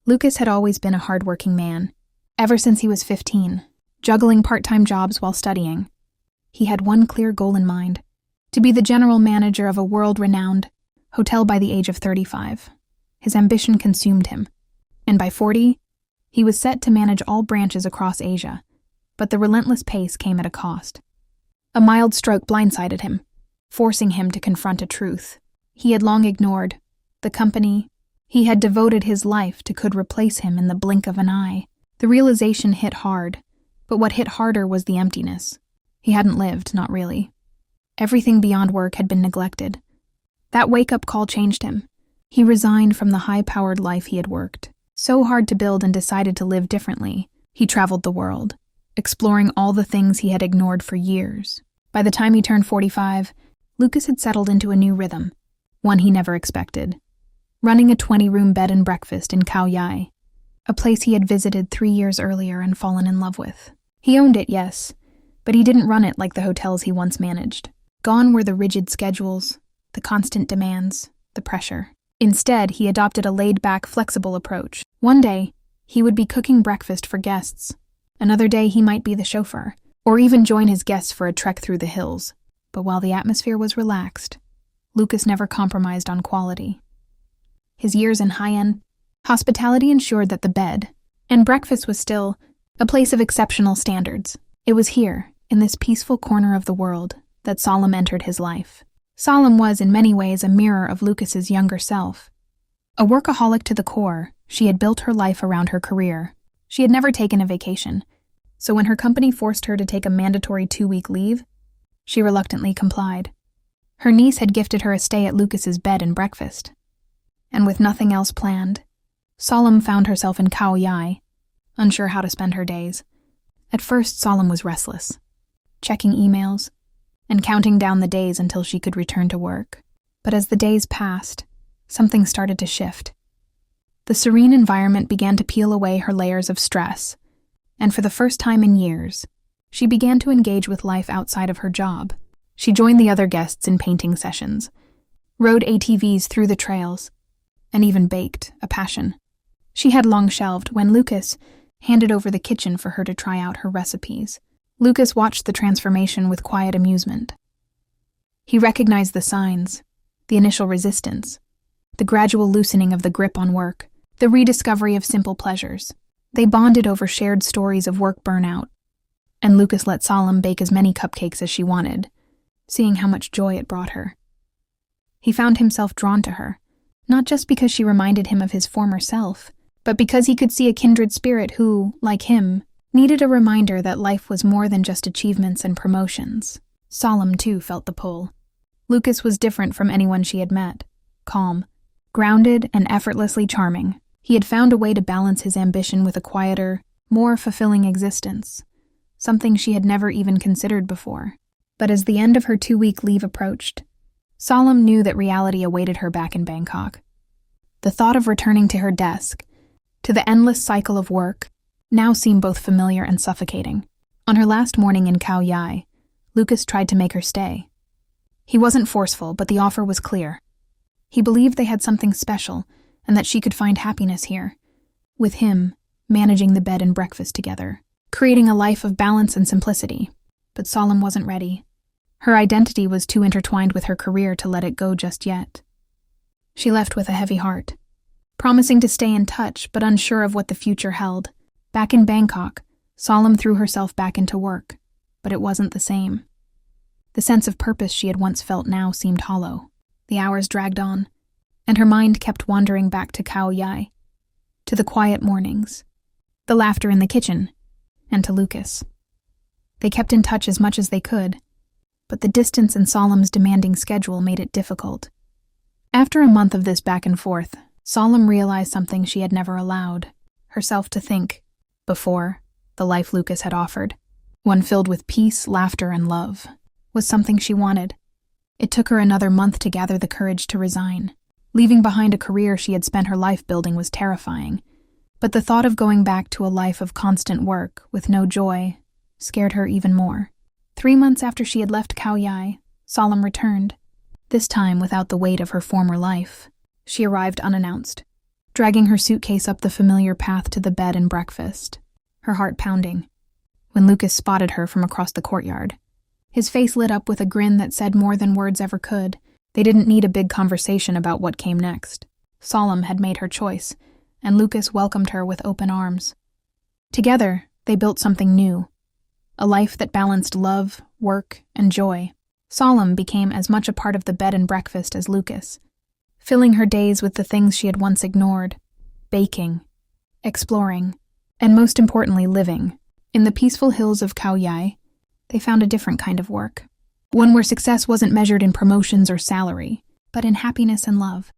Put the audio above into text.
Lucas had always been a hardworking man, ever since he was 15, juggling part-time jobs while studying. He had one clear goal in mind: to be the general manager of a world-renowned hotel by the age of 35. His ambition consumed him, and by 40, he was set to manage all branches across Asia. But the relentless pace came at a cost. A mild stroke blindsided him, forcing him to confront a truth he had long ignored. The company he had devoted his life to could replace him in the blink of an eye. The realization hit hard, but what hit harder was the emptiness. He hadn't lived, not really. Everything beyond work had been neglected. That wake-up call changed him. He resigned from the high-powered life he had worked so hard to build and decided to live differently. He traveled the world, exploring all the things he had ignored for years. By the time he turned 45, Lucas had settled into a new rhythm, one he never expected. Running a 20-room bed and breakfast in Khao Yai, a place he had visited 3 years earlier and fallen in love with. He owned it, yes, but he didn't run it like the hotels he once managed. Gone were the rigid schedules, the constant demands, the pressure. Instead, he adopted a laid-back, flexible approach. One day, he would be cooking breakfast for guests. Another day, he might be the chauffeur, or even join his guests for a trek through the hills. But while the atmosphere was relaxed, Lucas never compromised on quality. His years in high-end hospitality ensured that the bed and breakfast was still a place of exceptional standards. It was here, in this peaceful corner of the world, that Solemn entered his life. Solemn was, in many ways, a mirror of Lucas's younger self. A workaholic to the core, she had built her life around her career. She had never taken a vacation, so when her company forced her to take a mandatory 2-week leave, she reluctantly complied. Her niece had gifted her a stay at Lucas's bed and breakfast. And with nothing else planned, Solemn found herself in Khao Yai, unsure how to spend her days. At first, Solemn was restless, checking emails and counting down the days until she could return to work. But as the days passed, something started to shift. The serene environment began to peel away her layers of stress, and for the first time in years, she began to engage with life outside of her job. She joined the other guests in painting sessions, rode ATVs through the trails, and even baked, a passion she had long shelved, when Lucas handed over the kitchen for her to try out her recipes. Lucas watched the transformation with quiet amusement. He recognized the signs, the initial resistance, the gradual loosening of the grip on work, the rediscovery of simple pleasures. They bonded over shared stories of work burnout, and Lucas let Solemn bake as many cupcakes as she wanted, seeing how much joy it brought her. He found himself drawn to her, not just because she reminded him of his former self, but because he could see a kindred spirit who, like him, needed a reminder that life was more than just achievements and promotions. Solemn, too, felt the pull. Lucas was different from anyone she had met. Calm, grounded, and effortlessly charming. He had found a way to balance his ambition with a quieter, more fulfilling existence, something she had never even considered before. But as the end of her 2-week leave approached, Solemn knew that reality awaited her back in Bangkok. The thought of returning to her desk, to the endless cycle of work, now seemed both familiar and suffocating. On her last morning in Khao Yai, Lucas tried to make her stay. He wasn't forceful, but the offer was clear. He believed they had something special, and that she could find happiness here, with him managing the bed and breakfast together, creating a life of balance and simplicity. But Solemn wasn't ready. Her identity was too intertwined with her career to let it go just yet. She left with a heavy heart, promising to stay in touch but unsure of what the future held. Back in Bangkok, Solemn threw herself back into work, but it wasn't the same. The sense of purpose she had once felt now seemed hollow. The hours dragged on, and her mind kept wandering back to Khao Yai, to the quiet mornings, the laughter in the kitchen, and to Lucas. They kept in touch as much as they could, but the distance and Solemn's demanding schedule made it difficult. After a month of this back and forth, Solemn realized something she had never allowed herself to think before. The life Lucas had offered, one filled with peace, laughter, and love, was something she wanted. It took her another month to gather the courage to resign. Leaving behind a career she had spent her life building was terrifying, but the thought of going back to a life of constant work with no joy scared her even more. 3 months after she had left Khao Yai, Solemn returned, this time without the weight of her former life. She arrived unannounced, dragging her suitcase up the familiar path to the bed and breakfast, her heart pounding, when Lucas spotted her from across the courtyard. His face lit up with a grin that said more than words ever could. They didn't need a big conversation about what came next. Solemn had made her choice, and Lucas welcomed her with open arms. Together, they built something new, a life that balanced love, work, and joy. Solemn became as much a part of the bed and breakfast as Lucas, filling her days with the things she had once ignored: baking, exploring, and most importantly, living. In the peaceful hills of Khao Yai, they found a different kind of work, one where success wasn't measured in promotions or salary, but in happiness and love.